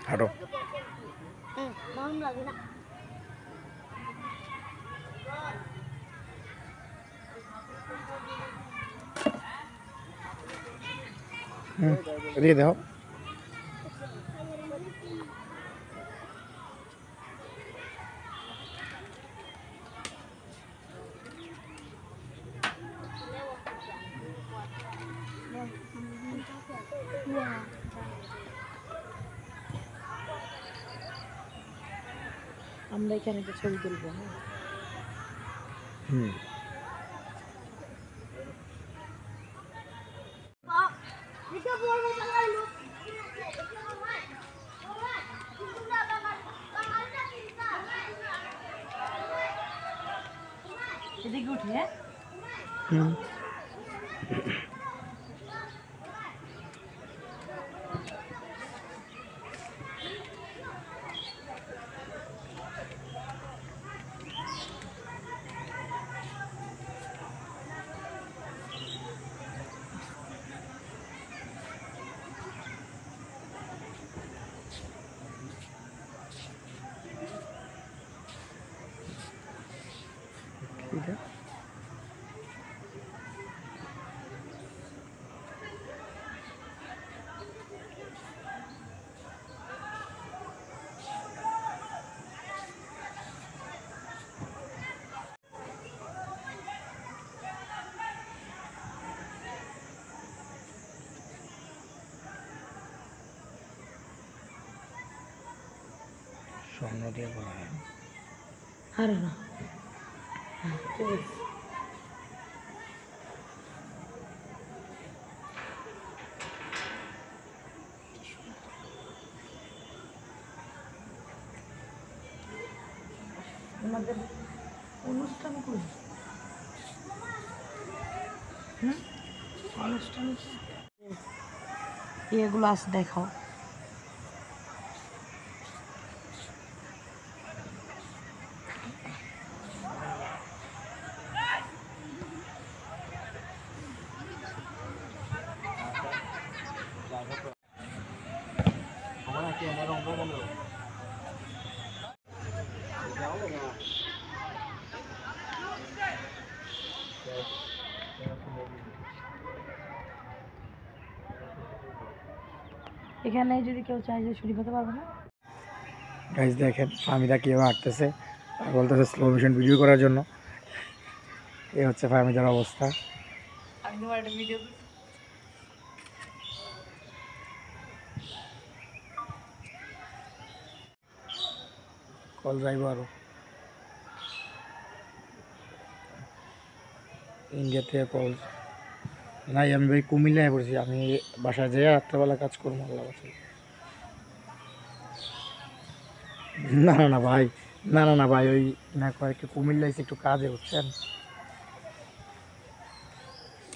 হাঁটো। এদিকে দেখো। আমরা এখানে একটা ছবি তুলবো। হুম এদিকে উঠি। হ্যাঁ হুম ঠিক আছে। স্বর্ণ দিয়ে করা হয়। আর না ঠিক আছে। আমাদের অনুষ্ঠান করি। অনুষ্ঠান এগুলো আছে দেখাও। এখানে যদি কেউ চায় যে ছুটি পেতে পারবে না। গাইজ দেখেন ফাহমিদা কীভাবে হাঁটতেছে আর বলতেছে স্লো মোশন ভিডিও করার জন্য। এই হচ্ছে ফাহমিদার অবস্থা। আমি তোমার একটা ভিডিও কল যাইব আরো ইন্ডিয়াতে কল নাই। আমি ভাই কুমিল্লায় পড়ছি। আমি বাসায় যেয়ে রাত্রেবেলা কাজ করবো আল্লাহ বাসায়। না না না ভাই, না না না ভাই, ওই না কয়েকটা কুমিল্লায় একটু কাজে উঠছেন।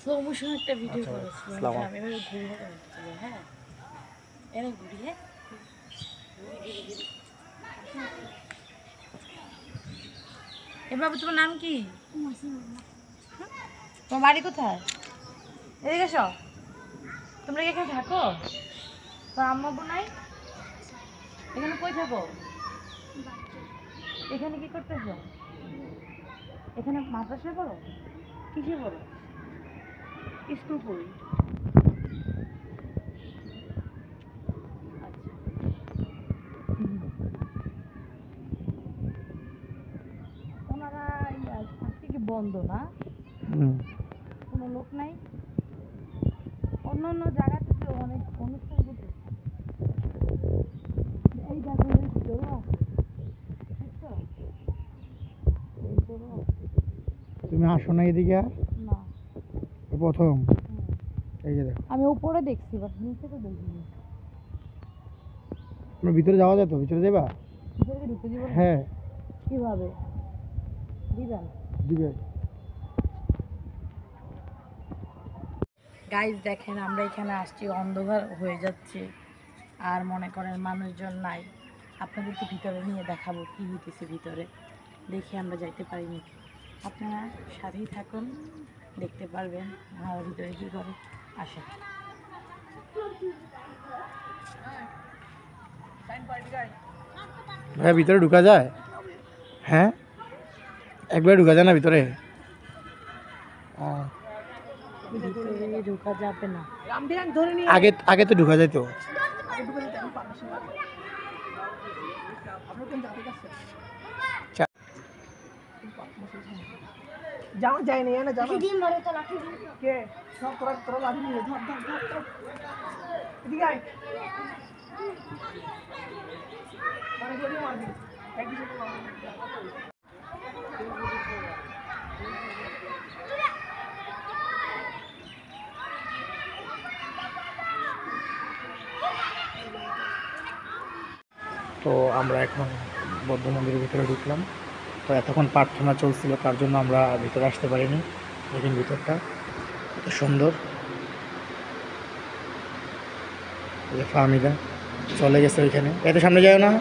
স্লো মোশন একটা ভিডিও আচ্ছা ভাই, করো। স্লো আসসালামু মোশন আলাইকুম। আমি এভাবে ঘুরে ঘুরে চলে। হ্যাঁ এনে ঘুরি। হ্যাঁ এভাবে। তোমার নাম কি? তোমার বাড়ি কোথায়? এদিকে এসো। তোমরা কি এখানে থাকো? তোর আম্মা আব্বু নাই? এখানে কই থাকো? এখানে কি করতেছো? এখানে মাদ্রাসায় পড়ো? কিসে পড়ো? স্কুল কই? আচ্ছা। ওনারা আজকে কি বন্ধ না? কোনো লোক নাই? অন্য অন্য জায়গাতে তো অনেক অনুষ্ঠান করতেছে। এই দেখো এই গরু আছে। বুঝছো? এই গরু আছে। তুমি আসো না এদিকে আর? না। প্রথম এই যে দেখো। আমি উপরে দেখছি বাট নিচে তো দেখিনি। তোমার ভিতরে যাওয়া যায় তো? ভিতরে যাবা? ভিতরে ঢুকে দিব? হ্যাঁ কিভাবে দিবেন? দিবে। গাইজ দেখেন আমরা এখানে আসছি, অন্ধকার হয়ে যাচ্ছে আর মনে করেন মানুষজন নাই। আপনাদেরকে ভিতরে নিয়ে দেখাবো কি হইতেছে ভিতরে। দেখি আমরা যাইতে পারিনি। আপনারা সাথেই থাকুন, দেখতে পারবেন আমার ভিতরে কী করে। আসেন। ভাইয়া ভিতরে ঢুকা যায়? হ্যাঁ, একবারে ঢুকা যায় না ভিতরে? ও, ভিতরে ঢোকা যাবে না। আগে আগে তো ঢুকা যায় তো। যাওয়া যায় না না যাওয়া কে সব তোরা তোরা লাঠি নিয়ে ধর ধর ধর ধর এদিকে আয় মানে গলি মারবি একই সাথে মারবি তো আমরা এখন বৌদ্ধ মন্দিরের ভিতরে ঢুকলাম। তো এতক্ষণ প্রার্থনা চলছিল, তার জন্য আমরা ভিতরে আসতে পারিনি। দেখুন ভিতরটা কত সুন্দর। এই যে ফাহমিদা চলে গেছে ওইখানে, এত সামনে যায় না।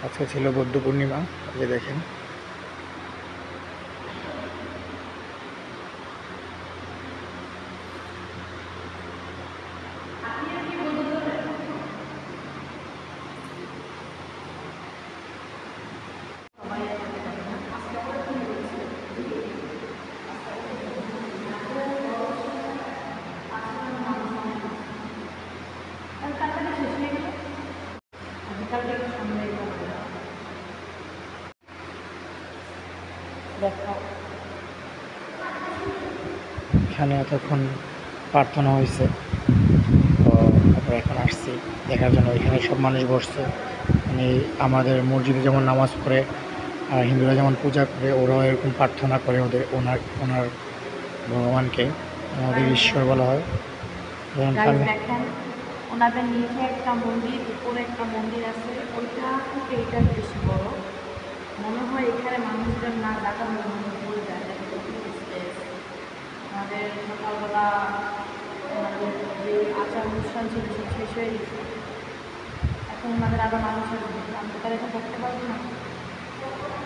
আজকে ছিল বৌদ্ধ পূর্ণিমা, এই যে দেখেন। এখানে এতক্ষণ প্রার্থনা হয়েছে, তো আমরা এখন আসছি দেখার জন্য। এখানে সব মানুষ বসছে, মানে আমাদের মসজিদে যেমন নামাজ পড়ে আর হিন্দুরা যেমন পূজা করে, ওরাও এরকম প্রার্থনা করে ওনার ভগবানকে, আমাদের ঈশ্বর বলা হয়। দেখেন ওনাদের নিচে একটা মন্দির, উপরে একটা মন্দির আছে, ওইটা থেকে এটা বেশি বড়। মনে হয় এখানে মানুষজন না জায়গা পড়ে যায়। আমাদের সকালবেলা আমাদের যে আচার অনুষ্ঠান ছিল সব শেষ হয়ে গেছে। এখন আমাদের আরও মানুষ আসবে, আমরা তার এখন করতে পারবো না।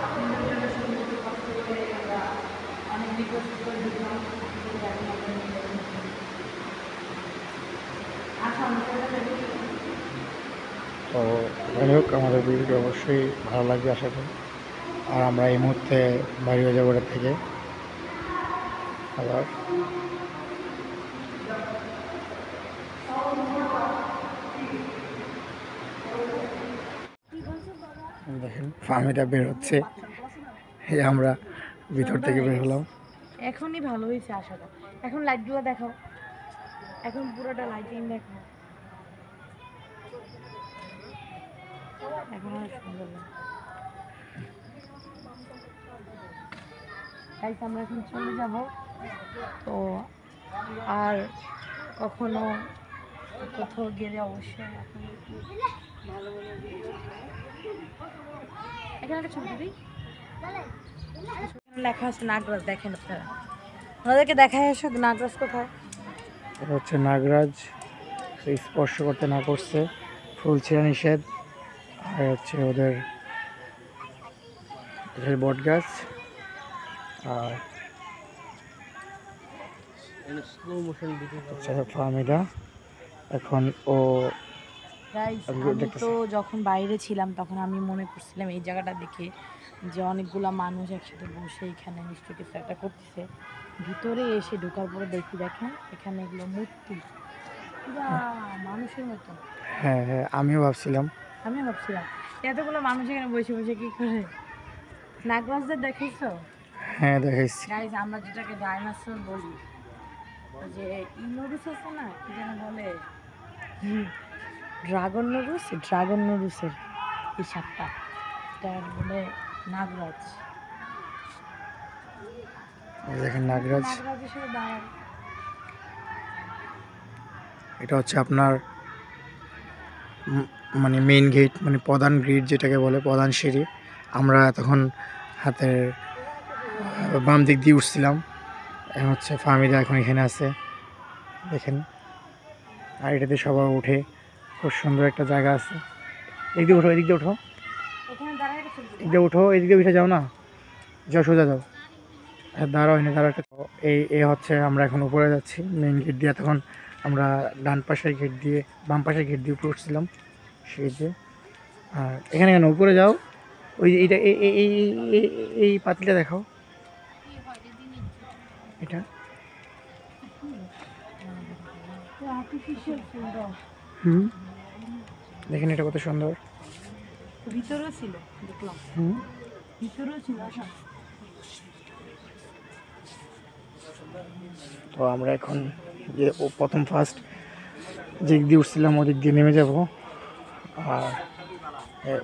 আপনাদের জন্য সুন্দর কষ্ট করে আমরা অনেক রিকোয়েস্ট করে দিলাম। তো যাই হোক, আমাদের ভিডিওটি অবশ্যই ভালো লাগবে আশা করি। আর আমরা এই মুহূর্তে বাইরে হয়ে যাবো থেকে আবার। দেখেন ফার্মিটা বের হচ্ছে, এই আমরা ভিতর থেকে বের হলাম। এখনই ভালো হয়েছে আশাটা। এখন লাইটগুলো দেখাও, এখন পুরোটা লাইটিং দেখো, এখন অনেক সুন্দর লাগে। তাই আমরা এখন চলে যাব। তো আর কখনো কোথাও গেলে অবশ্যই আপনি ভালো ভালো এখানে একটা ছবি দিই। লেখা আছে নাগরাজ, দেখেন আপনারা, ওনাদেরকে দেখায় আসো নাগরাজ কোথায়। এটা হচ্ছে নাগরাজ, স্পর্শ করতে না করছে, ফুল ছিঁড়া নিষেধ। আর হচ্ছে ওদের বট গাছ। আর আচ্ছা ফার্মিটা এখন ও গাইস, আমি তো যখন বাইরে ছিলাম তখন আমি মনে করছিলাম এই জায়গাটা দেখে যে অনেকগুলা মানুষ একসাথে বসে এখানে নিশ্চয়ই কিছু একটা করতেছে। ভিতরে এসে ঢোকার পরে দেখি, দেখেন এখানে এগুলো মূর্তি পুরা মানুষের মতো। হ্যাঁ হ্যাঁ, আমিও ভাবছিলাম এতগুলো মানুষ এখানে বসে বসে কি করে। নাগরাজদের দেখেছো? হ্যাঁ দেখাইছি। গাইস, আমরা যেটাকে ডাইনোসর বলি, যে ইনোরুস আছে না, কি যেন বলে, ড্রাগন নুডুসের এই সাপটা, এটার বলে নাগরাজ। দেখেন নাগরাজ, নাগরাজ হিসেবে দাঁড়ায়। এটা হচ্ছে আপনার মানে মেইন গেট, মানে প্রধান গেট যেটাকে বলে, প্রধান সিঁড়ি। আমরা তখন হাতের বাম দিক দিয়ে উঠছিলাম। এখন হচ্ছে ফার্মিদা এখন এখানে আছে, দেখেন আর এটাতে সবাই উঠে, খুব সুন্দর একটা জায়গা আছে। এদিক দিয়ে উঠো, এদিক দিয়ে উঠো, এখানে দাঁড়ায় একটা ছবি এদিক দিয়ে উঠো, এদিক দিয়ে উঠে যাও না, যাও সোজা যাও। হ্যাঁ দাঁড়াও, এনে দাঁড়াও একটা। এই হচ্ছে আমরা এখন উপরে যাচ্ছি মেইন গেট দিয়ে। তখন আমরা ডান পাশের গেট দিয়ে, বাম পাশের গেট দিয়ে উপরে উঠছিলাম সেই যে। আর এখানে কেন উপরে যাও, ওই এইটা এই পাতিলটা দেখাও, এটা আর্টিফিশিয়াল ফুল দাও। দেখেন এটা কত সুন্দর। ভিতরেও ছিল, দেখলাম ভিতরেও ছিল। তো আমরা এখন যে প্রথম ফার্স্ট যেদিক দিয়ে উঠছিলাম ওদিক দিয়ে নেমে যাব। আর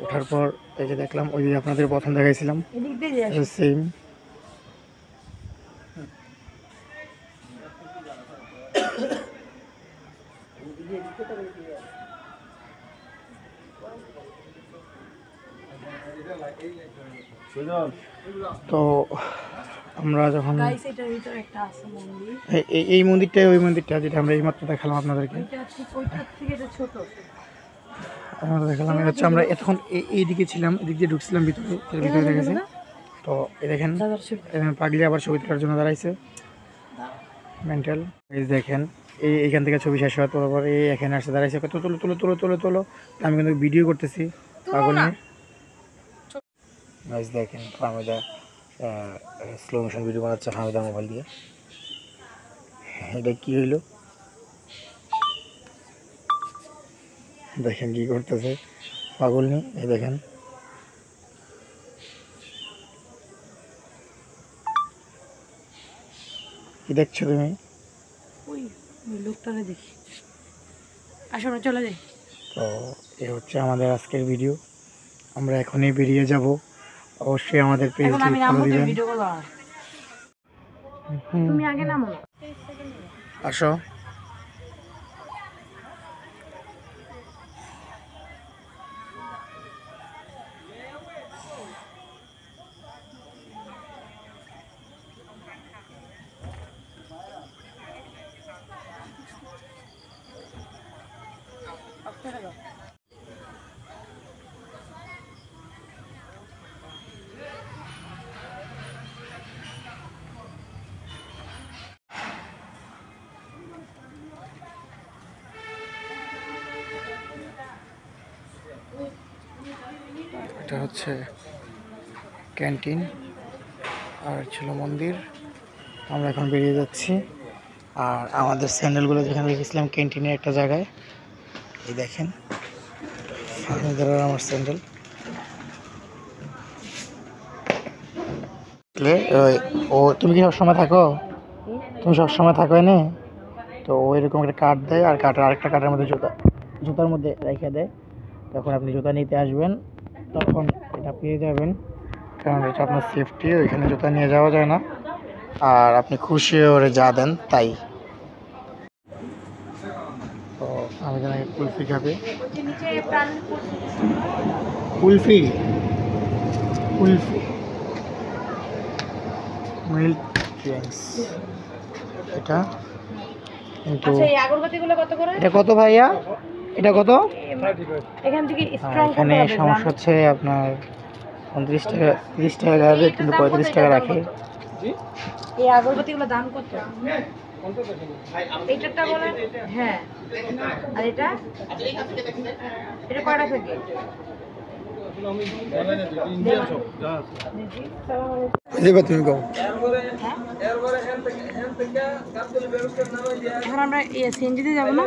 ওঠার পর এই যে দেখলাম ওই দিকে আপনাদের প্রথম দেখাইছিলাম এদিক দিয়ে সেম। তো আমরা যখন গাইস এটার ভিতরে একটা আছে মন্দির, এই মন্দিরটাই ওই মন্দিরটা যেটা আমরা এইমাত্র দেখালাম আপনাদেরকে, এটা ঠিক ওইটার থেকে এটা ছোট। আমরা দেখালাম। এটা হচ্ছে আমরা এতক্ষণ এইদিকে ছিলাম, এদিক দিয়ে ঢুকছিলাম ভিতরে, এর ভিতরে দেখেছি। তো এই দেখেন এখানে পাগলি আবার ছবি তোলার জন্য দাঁড়াইছে, মেন্টাল। এই দেখেন এইখান থেকে ছবি শেষ হওয়ার পর এই এখানে আসতে দাঁড়াইছে, কত তোলো তোলো তোলো তোলো তোলো। আমি কিন্তু ভিডিও করতেছি পাগল নিয়ে। গাইস দেখেন হামিদা স্লো মোশন ভিডিও বানাচ্ছে হামিদা মোবাইল দিয়ে। এটা কি হইলো দেখেন কি করতেছে পাগল নিয়ে। এই দেখেন কি দেখছো তুমি? ওই লোকটারে দেখি, আসলে চলে যাই। তো এই হচ্ছে আমাদের আজকের ভিডিও। আমরা এখনই বেরিয়ে যাব। অবশ্যই আমাদের পেজটি ফলো দিবেন। তুমি আগে নামো। আসো। এটা হচ্ছে ক্যান্টিন আর ছিল মন্দির। আমরা এখন বেরিয়ে যাচ্ছি। আর আমাদের স্যান্ডেলগুলো যেখানে রেখেছিলাম ক্যান্টিনের একটা জায়গায়, এই দেখেন আমার স্যান্ডেল। ও তুমি কি সবসময় থাকো? তুমি সবসময় থাকো এনে? তো ও এরকম একটা কার্ড দেয়, আর কার্ডের আরেকটা কার্ডের মধ্যে জুতার মধ্যে রেখে দেয়। তখন আপনি জুতা নিতে আসবেন, তখন এটা পেয়ে যাবেন। কারণ এটা আপনার সেফটি, ওইখানে জুতা নিয়ে যাওয়া যায় না। আর আপনি খুশি ওরে যা দেন তাই। তো আমি জানি কুলফি খাবে। কুলফি কুলফি মিল্ক ড্রিঙ্কস এটা কিন্তু। আচ্ছা এই আগরবাতিগুলো কত করে? এটা কত ভাইয়া? এটা কত? এখান থেকে স্ট্রং এখানে সমস্যা হচ্ছে আপনার 29 টাকা 30 টাকা যাবে, কিন্তু 35 টাকা রাখে। এই আগরবাতিগুলোর দাম কত? এইটারটা বলেন। হ্যাঁ, আর এটা এটা কয়টা থেকে? তুমি কও। এখন আমরা সিএনজিতে যাবো না?